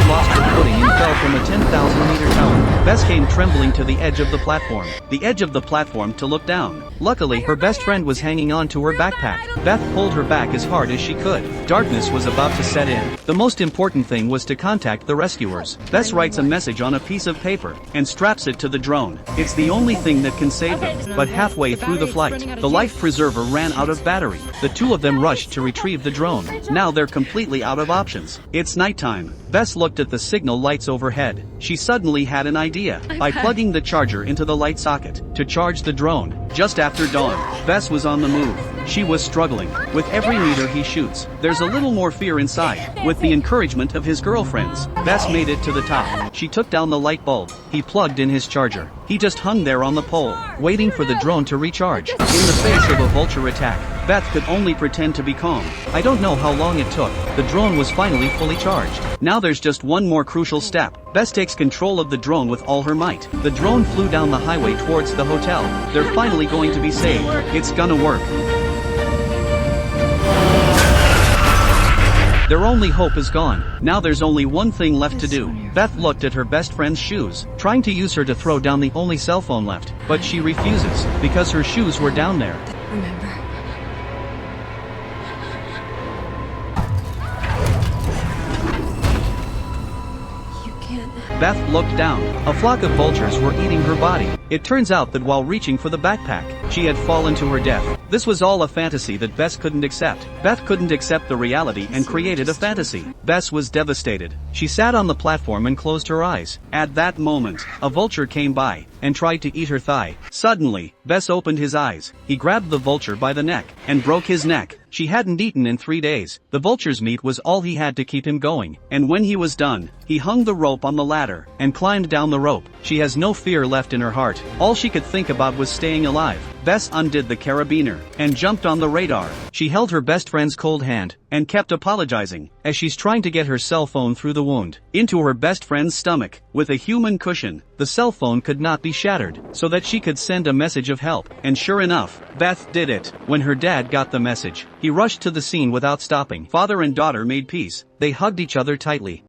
lost her footing and fell from a 10,000-meter tower. Bess came trembling to the edge of the platform. The edge of the platform to look down. Luckily, her best friend was hanging on to her backpack. Beth pulled her back as hard as she could. Darkness was about to set in. The most important thing was to contact the rescuers. Bess writes a message on a piece of paper and straps it to the drone. It's the only thing that can save them. But halfway through the flight, the life preserver ran out of battery. The two of them rushed to retrieve the drone. Now they're completely out of options. It's nighttime. Bess looked at the signal lights overhead. She suddenly had an idea. By plugging the charger into the light socket to charge the drone. Just after dawn, Bess was on the move. She was struggling. With every meter he shoots, there's a little more fear inside. With the encouragement of his girlfriends, Bess made it to the top. She took down the light bulb. He plugged in his charger. He just hung there on the pole, waiting for the drone to recharge. In the face of a vulture attack, Beth could only pretend to be calm. I don't know how long it took. The drone was finally fully charged. Now there's just one more crucial step. Bess takes control of the drone with all her might. The drone flew down the highway towards the hotel. They're finally going to be saved. It's gonna work. Their only hope is gone. Now there's only one thing left to do. Beth looked at her best friend's shoes, trying to use her to throw down the only cell phone left. But she refuses, because her shoes were down there. Remember. You can't. Beth looked down. A flock of vultures were eating her body. It turns out that while reaching for the backpack, she had fallen to her death. This was all a fantasy that Bess couldn't accept. Beth couldn't accept the reality and created a fantasy. Bess was devastated. She sat on the platform and closed her eyes. At that moment, a vulture came by and tried to eat her thigh. Suddenly, Bess opened his eyes. He grabbed the vulture by the neck and broke his neck. She hadn't eaten in 3 days. The vulture's meat was all he had to keep him going. And when he was done, he hung the rope on the ladder and climbed down the rope. She has no fear left in her heart. All she could think about was staying alive. Bess undid the carabiner and jumped on the radar. She held her best friend's cold hand and kept apologizing as she's trying to get her cell phone through the wound into her best friend's stomach. With a human cushion, the cell phone could not be shattered so that she could send a message of help. And sure enough, Beth did it. When her dad got the message, he rushed to the scene without stopping. Father and daughter made peace. They hugged each other tightly.